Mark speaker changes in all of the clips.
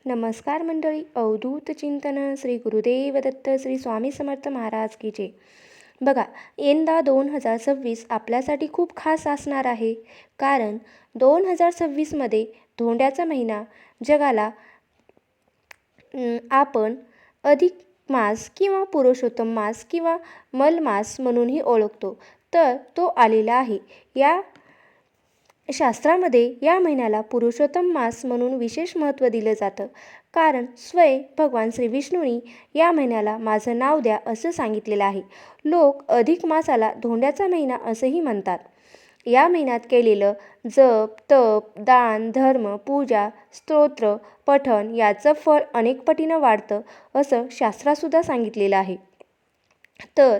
Speaker 1: नमस्कार मंडळी. अवधूत चिंतन श्री गुरुदेव दत्त श्री स्वामी समर्थ महाराज की जय. बघा, यंदा 2026 आपल्यासाठी खूप खास असणार आहे. कारण 2026मध्ये धोंड्याचा महिना जगाला आपण अधिक मास किंवा पुरुषोत्तम मास किंवा मलमास म्हणूनही ओळखतो. तर तो आलेला आहे. या शास्त्रामध्ये या महिन्याला पुरुषोत्तम मास म्हणून विशेष महत्त्व दिलं जातं. कारण स्वयं भगवान श्री विष्णूंनी या महिन्याला माझं नाव द्या असं सांगितलेलं आहे. लोक अधिक मासाला धोंड्याचा महिना असंही म्हणतात. या महिन्यात केलेलं जप, तप, दान, धर्म, पूजा, स्तोत्र, पठण याचं फळ अनेक पटीनं वाढतं असं शास्त्रातसुद्धा सांगितलेलं आहे. तर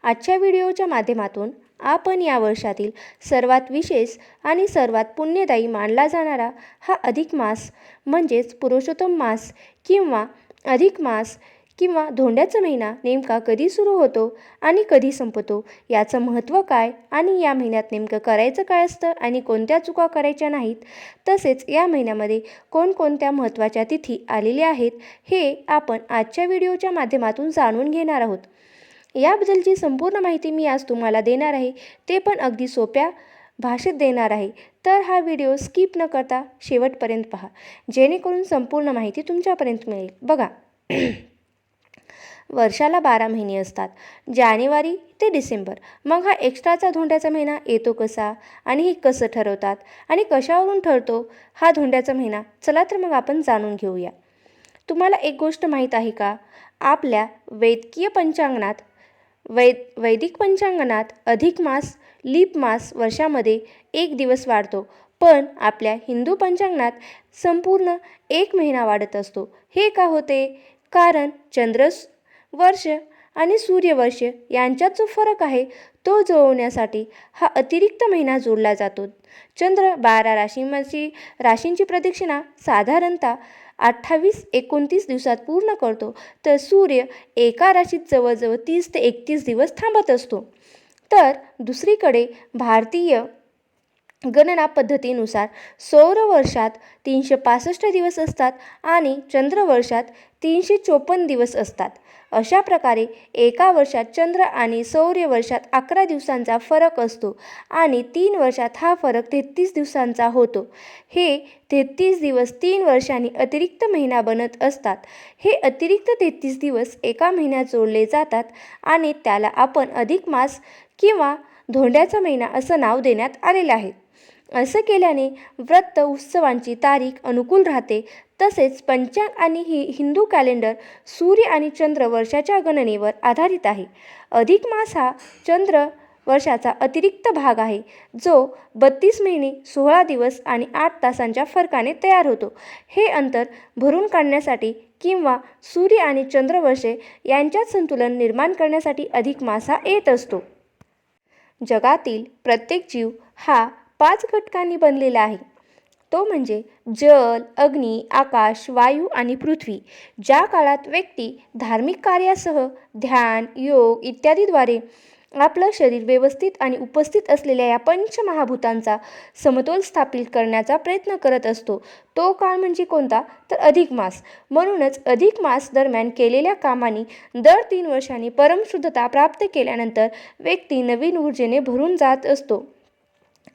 Speaker 1: आजच्या व्हिडिओच्या माध्यमातून आपण या वर्षातील सर्वात विशेष आणि सर्वात पुण्यदायी मानला जाणारा हा अधिक मास म्हणजेच पुरुषोत्तम मास किंवा अधिक मास किंवा धोंड्याचा महिना नेमका कधी सुरू होतो आणि कधी संपतो, याचं महत्त्व काय आणि या महिन्यात नेमकं करायचं काय असतं आणि कोणत्या चुका करायच्या नाहीत, तसेच या महिन्यामध्ये कोणकोणत्या महत्त्वाच्या तिथी आलेल्या आहेत हे आपण आजच्या व्हिडिओच्या माध्यमातून जाणून घेणार आहोत. याबद्दलची संपूर्ण माहिती मी आज तुम्हाला देणार आहे, ते पण अगदी सोप्या भाषेत देणार आहे. तर हा व्हिडिओ स्किप न करता शेवटपर्यंत पहा, जेणेकरून संपूर्ण माहिती तुमच्यापर्यंत मिळेल. बघा, वर्षाला 12 महिने असतात, जानेवारी ते डिसेंबर. मग हा एक्स्ट्राचा धोंड्याचा महिना येतो कसा आणि हे कसं ठरवतात आणि कशावरून ठरतो हा धोंड्याचा महिना? चला तर मग आपण जाणून घेऊया. तुम्हाला एक गोष्ट माहीत आहे का? आपल्या वैदिक पंचांगणात अधिक मास, लीप मास वर्षामध्ये एक दिवस वाढतो, पण आपल्या हिंदू पंचांगणात संपूर्ण एक महिना वाढत असतो. हे का होते? कारण वर्ष आणि सूर्यवर्ष यांच्यात जो फरक आहे तो जुळवण्यासाठी हा अतिरिक्त महिना जोडला जातो. चंद्र 12 राशींची प्रदक्षिणा साधारणतः 28-29 दिवसात पूर्ण करतो, तर सूर्य एका राशीत जवळजवळ 30 ते 31 दिवस थांबत असतो. तर दुसरीकडे भारतीय गणना पद्धतीनुसार सौरवर्षात 365 दिवस असतात आणि चंद्रवर्षात 354 दिवस असतात. अशा प्रकारे एका वर्षात चंद्र आणि सौरवर्षात 11 दिवसांचा फरक असतो आणि 3 वर्षात हा फरक 33 दिवसांचा होतो. हे 33 दिवस 3 वर्षांनी अतिरिक्त महिना बनत असतात. हे अतिरिक्त 33 दिवस एका महिन्यात जोडले जातात आणि त्याला आपण अधिक मास किंवा धोंड्याचा महिना असं नाव देण्यात आलेलं आहे. असं केल्याने व्रत उत्सवांची तारीख अनुकूल राहते. तसेच पंचांग आणि हिंदू कॅलेंडर सूर्य आणि चंद्र वर्षाच्या गणनेवर आधारित आहे. अधिक मास हा चंद्र वर्षाचा अतिरिक्त भाग आहे, जो 32 महिने 16 दिवस आणि 8 तासांच्या फरकाने तयार होतो. हे अंतर भरून काढण्यासाठी किंवा सूर्य आणि चंद्रवर्षे यांच्यात संतुलन निर्माण करण्यासाठी अधिक मास हा येत असतो. जगातील प्रत्येक जीव हा 5 घटकांनी बनलेला आहे. तो म्हणजे जल, अग्नी, आकाश, वायू आणि पृथ्वी. ज्या काळात व्यक्ती धार्मिक कार्यासह ध्यान, योग इत्यादीद्वारे आपलं शरीर व्यवस्थित आणि उपस्थित असलेल्या या पंचमहाभूतांचा समतोल स्थापित करण्याचा प्रयत्न करत असतो, तो काळ म्हणजे कोणता? तर अधिक मास. म्हणूनच अधिक मास दरम्यान केलेल्या कामांनी दर 3 वर्षांनी परमशुद्धता प्राप्त केल्यानंतर व्यक्ती नवीन ऊर्जेने भरून जात असतो.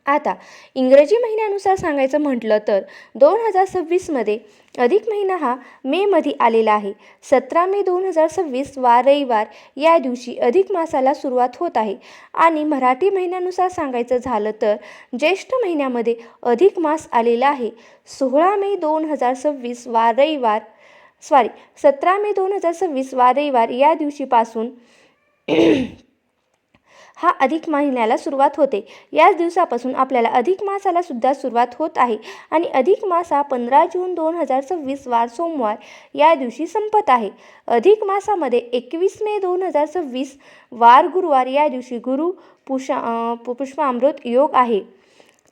Speaker 1: आता इंग्रजी महिन्यानुसार सांगायचं म्हटलं तर 2026मध्ये अधिक महिना हा मेमध्ये आलेला आहे. 17 मे 2026 वार रविवार या दिवशी अधिक मासाला सुरुवात होत आहे. आणि मराठी महिन्यानुसार सांगायचं झालं तर ज्येष्ठ महिन्यामध्ये अधिक मास आलेला आहे. 17 मे 2026 वार रविवार या दिवशीपासून हा अधिक महिन्याला सुरुवात होते. याच दिवसापासून आपल्याला अधिक मासाला सुद्धा सुरुवात होत आहे आणि अधिक मास हा 15 जून 2026 वार सोमवार या दिवशी संपत आहे. अधिक मासामध्ये 21 मे 2026 वार गुरुवार या दिवशी गुरु पुष्पामृत योग आहे.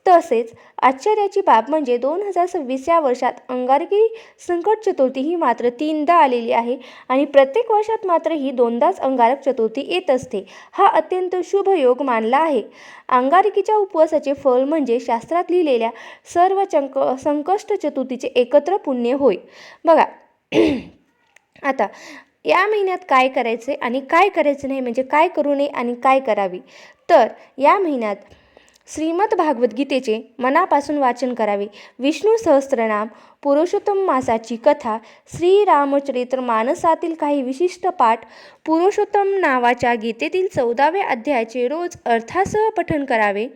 Speaker 1: तसेच आश्चर्याची बाब म्हणजे 2026 या वर्षात अंगारकी संकट चतुर्थी ही मात्र 3दा आलेली आहे आणि प्रत्येक वर्षात मात्र ही 2दाच अंगारक चतुर्थी येत असते. हा अत्यंत शुभ योग मानला आहे. अंगारकीच्या उपवासाचे फळ म्हणजे शास्त्रात लिहिलेल्या सर्व संकष्ट चतुर्थीचे एकत्र पुण्य होय. बघा आता या महिन्यात काय करायचे आणि काय करायचे नाही, म्हणजे काय करू नये आणि काय करावे. तर या महिन्यात श्रीमद भागवत गीतेचे मनापासून वाचन करावे. विष्णू सहस्त्रनाम, पुरुषोत्तम मासाची कथा, श्रीरामचरित्र मानसातील काही विशिष्ट पाठ, पुरुषोत्तम नावाच्या गीतेतील 14व्या अध्यायाचे रोज अर्थासह पठण करावे.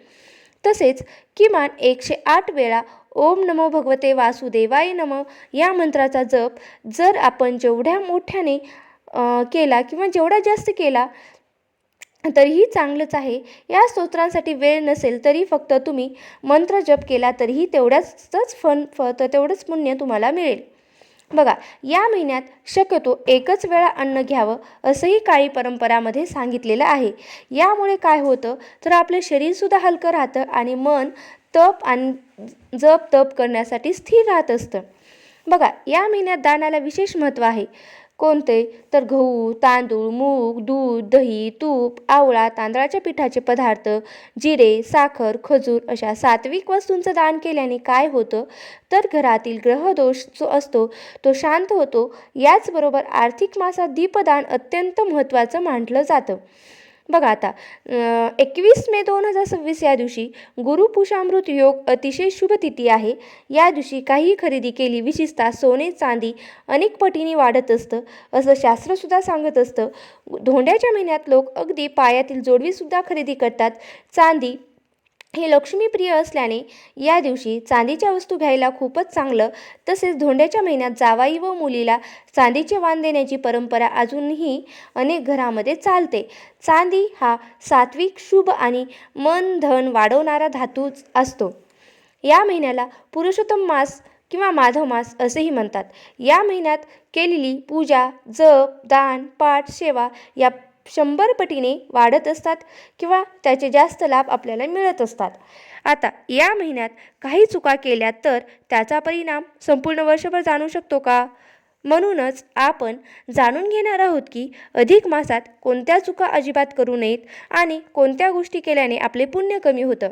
Speaker 1: तसेच किमान 108 वेळा ओम नमो भगवते वासुदेवाय नमः या मंत्राचा जप जर आपण जेवढ्या मोठ्याने केला किंवा जेवढा जास्त केला तरीही चांगलंच आहे. या स्तोत्रांसाठी वेळ नसेल तरी फक्त तुम्ही मंत्र जप केला तरीही तेवढंच पुण्य तुम्हाला मिळेल. बघा या महिन्यात शक्यतो एकच वेळा अन्न घ्यावं असंही काही परंपरामध्ये सांगितलेलं आहे. यामुळे काय होतं तर आपलं शरीरसुद्धा हलकं राहतं आणि मन जप तप करण्यासाठी स्थिर राहत असतं. बघा या महिन्यात दानाला विशेष महत्त्व आहे. कोणते तर गहू, तांदूळ, मूग, दूध, दही, तूप, आवळा, तांदळाच्या पिठाचे पदार्थ, जिरे, साखर, खजूर अशा सात्विक वस्तूंचं दान केल्याने काय होतं तर घरातील ग्रहदोष जो असतो तो शांत होतो. याचबरोबर आर्थिक मासात दीपदान अत्यंत महत्त्वाचं मानलं जातं. बघा आता 21 मे 2026 या दिवशी गुरुपुषामृत योग अतिशय शुभ तिथी आहे. या दिवशी काही खरेदी केली, विशेषतः सोने चांदी अनेक पटीने वाढत असतं असं शास्त्रसुद्धा सांगत असतं. धोंड्याच्या महिन्यात लोक अगदी पायातील जोडवीसुद्धा खरेदी करतात. चांदी हे लक्ष्मीप्रिय असल्याने या दिवशी चांदीच्या वस्तू घ्यायला खूपच चांगलं. तसेच धोंड्याच्या महिन्यात जावाई व मुलीला चांदीचे वाण देण्याची परंपरा अजूनही अनेक घरामध्ये चालते. चांदी हा सात्विक, शुभ आणि मन धन वाढवणारा धातू असतो. या महिन्याला पुरुषोत्तम मास किंवा माधव मास असेही म्हणतात. या महिन्यात केलेली पूजा, जप, दान, पाठ, सेवा या 100 पटीने वाढत असतात किंवा त्याचे जास्त लाभ आपल्याला मिळत असतात. आता या महिन्यात काही चुका केल्या तर त्याचा परिणाम संपूर्ण वर्षभर जाणू शकतो का? म्हणूनच आपण जाणून घेणार आहोत की अधिक मासात कोणत्या चुका अजिबात करू नयेत आणि कोणत्या गोष्टी केल्याने आपले पुण्य कमी होतं.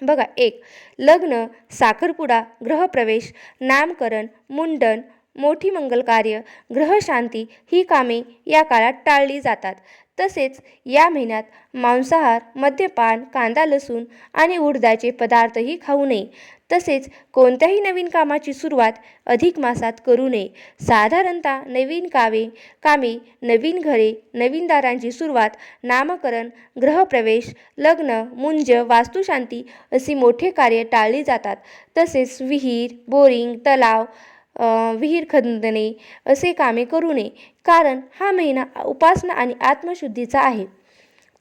Speaker 1: बघा 1. लग्न, साखरपुडा, गृहप्रवेश, नामकरण, मुंडन, मोठी मंगल कार्य, ग्रहशांती ही कामे या काळात टाळली जातात. तसेच या महिन्यात मांसाहार, मद्यपान, कांदा लसूण आणि उडदाचे पदार्थही खाऊ नये. तसेच कोणत्याही नवीन कामाची सुरुवात अधिक मासात करू नये. साधारणतः नवीन कामे, नवीन घरे, नवीन दारांची सुरुवात, नामकरण, गृहप्रवेश, लग्न, मुंज, वास्तुशांती अशी मोठे कार्य टाळली जातात. तसेच विहीर, बोरिंग, तलाव, विहीर खणणे असे कामे करू नये, कारण हा महिना उपासना आणि आत्मशुद्धीचा आहे.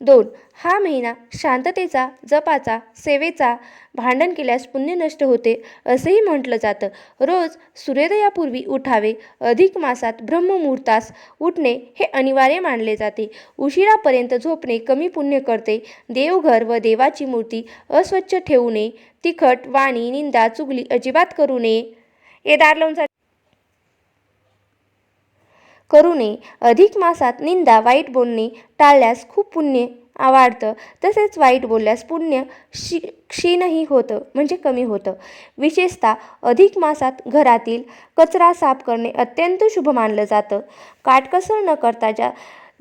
Speaker 1: 2. हा महिना शांततेचा, जपाचा, सेवेचा. भांडण केल्यास पुण्य नष्ट होते असेही म्हटलं जातं. रोज सूर्योदयापूर्वी उठावे. अधिक मासात ब्रह्ममुहूर्तास उठणे हे अनिवार्य मानले जाते. उशिरापर्यंत झोपणे कमी पुण्य करते. देवघर व देवाची मूर्ती अस्वच्छ ठेवू नये. तिखट वाणी, निंदा, चुगली अजिबात करू नये. करू नये. अधिक मासात निंदा, वाईट बोलणे टाळल्यास खूप पुण्य वाढतं. तसेच वाईट बोलल्यास पुण्य क्षीणही होतं, म्हणजे कमी होतं. विशेषतः अधिक मासात घरातील कचरा साफ करणे अत्यंत शुभ मानलं जातं. काटकसर न करता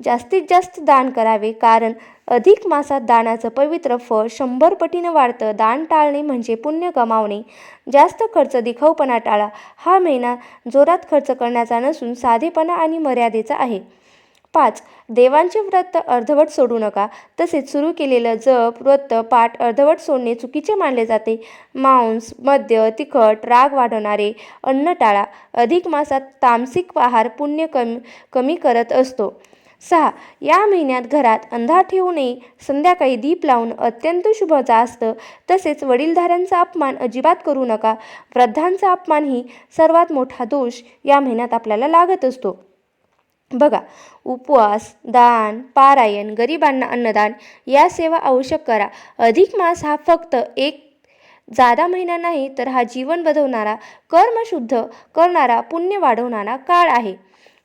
Speaker 1: जास्तीत जास्त दान करावे, कारण अधिक मासात दानाचं पवित्र फळ 100 पटीनं वाढतं. दान टाळणे म्हणजे पुण्य कमावणे. जास्त खर्च, दिखाऊपणा टाळा. हा महिना जोरात खर्च करण्याचा नसून साधेपणा आणि मर्यादेचा आहे. 5. देवांचे व्रत अर्धवट सोडू नका. तसेच सुरू केलेलं जप, व्रत, पाठ अर्धवट सोडणे चुकीचे मानले जाते. मांस, मद्य, तिखट, राग वाढवणारे अन्न टाळा. अधिक मासात तामसिक आहार पुण्य कमी करत असतो. 6. या महिन्यात घरात अंधार ठेवू नये. संध्याकाळी दीप लावून अत्यंत शुभ असतं. तसेच वडीलधाऱ्यांचा अपमान अजिबात करू नका. वृद्धांचा अपमान ही सर्वात मोठा दोष या महिन्यात आपल्याला लागत असतो. बघा उपवास, दान, पारायण, गरिबांना अन्नदान या सेवा आवश्यक करा. अधिक मास हा फक्त एक जादा महिना नाही तर हा जीवन बदलणारा, कर्म शुद्ध करणारा, पुण्य वाढवणारा काळ आहे.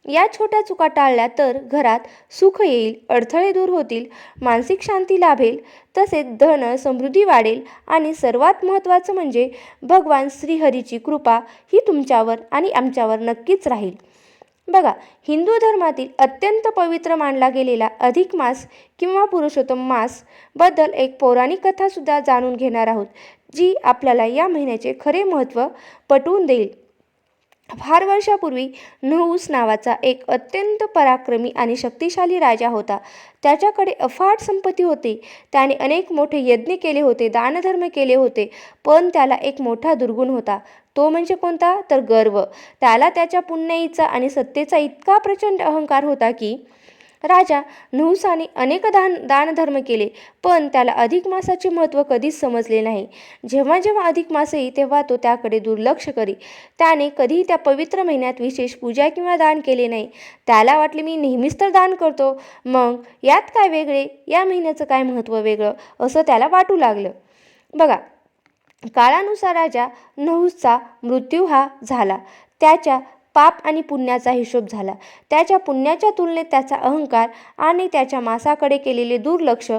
Speaker 1: या छोट्या चुका टाळल्या तर घरात सुख येईल, अडथळे दूर होतील, मानसिक शांती लाभेल, तसेच धन समृद्धी वाढेल आणि सर्वात महत्त्वाचं म्हणजे भगवान श्रीहरीची कृपा ही तुमच्यावर आणि आमच्यावर नक्कीच राहील. बघा, हिंदू धर्मातील अत्यंत पवित्र मानला गेलेला अधिक मास किंवा पुरुषोत्तम मास बद्दल एक पौराणिक कथासुद्धा जाणून घेणार आहोत, जी आपल्याला या महिन्याचे खरे महत्त्व पटवून देईल. फार वर्षापूर्वी नहुस नावाचा एक अत्यंत पराक्रमी आणि शक्तिशाली राजा होता. त्याच्याकडे अफाट संपत्ती होती. त्याने अनेक मोठे यज्ञ केले होते, दानधर्म केले होते, पण त्याला एक मोठा दुर्गुण होता. तो म्हणजे कोणता? तर गर्व. त्याला त्याच्या पुण्याईचा आणि सत्तेचा इतका प्रचंड अहंकार होता की राजा नहुसाने अनेक दानधर्म केले, पण त्याला अधिक मासाचे महत्त्व कधीच समजले नाही. जेव्हा जेव्हा अधिक मास येई तेव्हा तो त्याकडे दुर्लक्ष करी. त्याने कधीही त्या पवित्र महिन्यात विशेष पूजा किंवा दान केले नाही. त्याला वाटले, मी नेहमीच तर दान करतो, मग यात काय वेगळे, या महिन्याचं काय महत्त्व वेगळं, असं त्याला वाटू लागलं. बघा, काळानुसार राजा नहुसचा मृत्यू हा झाला. त्याच्या पाप आणि पुण्याचा हिशोब झाला. त्याच्या पुण्याच्या तुलनेत त्याचा अहंकार आणि त्याच्या मासाकडे केलेले दुर्लक्ष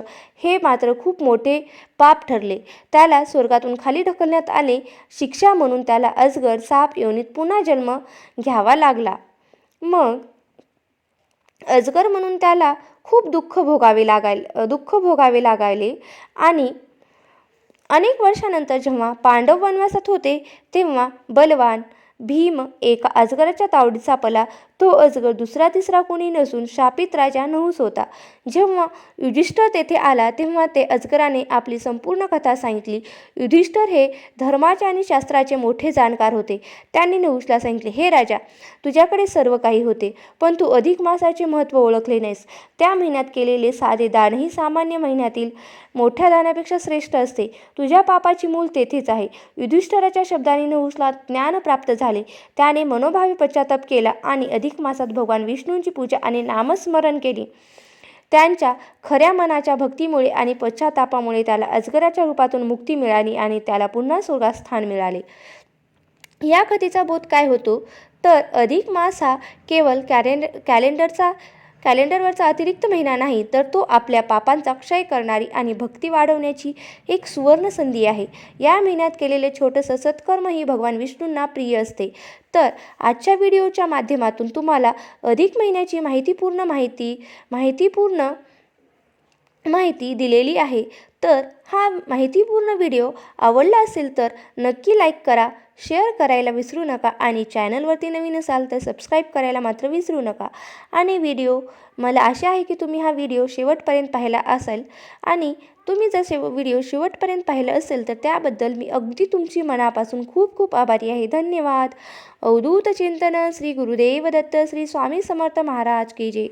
Speaker 1: हे मात्र खूप मोठे पाप ठरले. त्याला स्वर्गातून खाली ढकलण्यात आले. शिक्षा म्हणून त्याला अजगर साप योनीत पुन्हा जन्म घ्यावा लागला. मग अजगर म्हणून त्याला खूप दुःख भोगावे लागायले आणि अनेक वर्षानंतर जेव्हा पांडव वनवासात होते तेव्हा बलवान भीम एका अजगराच्या तावडीत सापडला. तो अजगर दुसरा तिसरा कोणी नसून शापित राजा नहुस होता. जेव्हा युधिष्ठिर तेथे आला तेव्हा ते अजगराने आपली संपूर्ण कथा सांगितली. युधिष्ठिर हे धर्माचे आणि शास्त्राचे मोठे जाणकार होते. त्यांनी नहुसला सांगितले, हे राजा, तुझ्याकडे सर्व काही होते, पण तू अधिक मासाचे महत्त्व ओळखले नाहीस. त्या महिन्यात केलेले साधे दानही सामान्य महिन्यातील मोठ्या दानापेक्षा श्रेष्ठ असते. तुझ्या पापाची मूळ तेथेच आहे. युधिष्ठिराच्या शब्दांनी नहुसला ज्ञान प्राप्त झाले. त्याने मनोभावे पश्चाताप केला आणि अधिक मासात भगवान विष्णूंची पूजा आणि नामस्मरण केले. त्यांच्या खऱ्या मनाच्या भक्तीमुळे आणि पश्चातापामुळे त्याला अजगराच्या रूपातून मुक्ती मिळाली आणि त्याला पुन्हा स्वर्गात स्थान मिळाले. या कथेचा बोध काय होतो? तर अधिक मास हा केवळ कॅलेंडरवरचा अतिरिक्त महिना नाही, तर तो आपल्या पापांचा क्षय करणारी आणि भक्ती वाढवण्याची एक सुवर्ण संधी आहे. या महिन्यात केलेले छोटंसं सत्कर्म ही भगवान विष्णूंना प्रिय असते. तर आजच्या व्हिडिओच्या माध्यमातून तुम्हाला अधिक महिन्याची माहिती दिलेली आहे. तर हा माहितीपूर्ण व्हिडिओ आवडला असेल तर नक्की लाईक करा, शेअर करायला विसरू नका आणि चॅनलवरती नवीन असाल तर सबस्क्राईब करायला मात्र विसरू नका. आणि मला आशा आहे की तुम्ही हा व्हिडिओ शेवटपर्यंत पाहिला असेल आणि तुम्ही जर व्हिडिओ शेवटपर्यंत पाहिलं असेल तर त्याबद्दल मी अगदी तुमची मनापासून खूप खूप आभारी आहे. धन्यवाद. अवधूत चिंतन. श्री गुरुदेव दत्त. श्री स्वामी समर्थ महाराज की जय.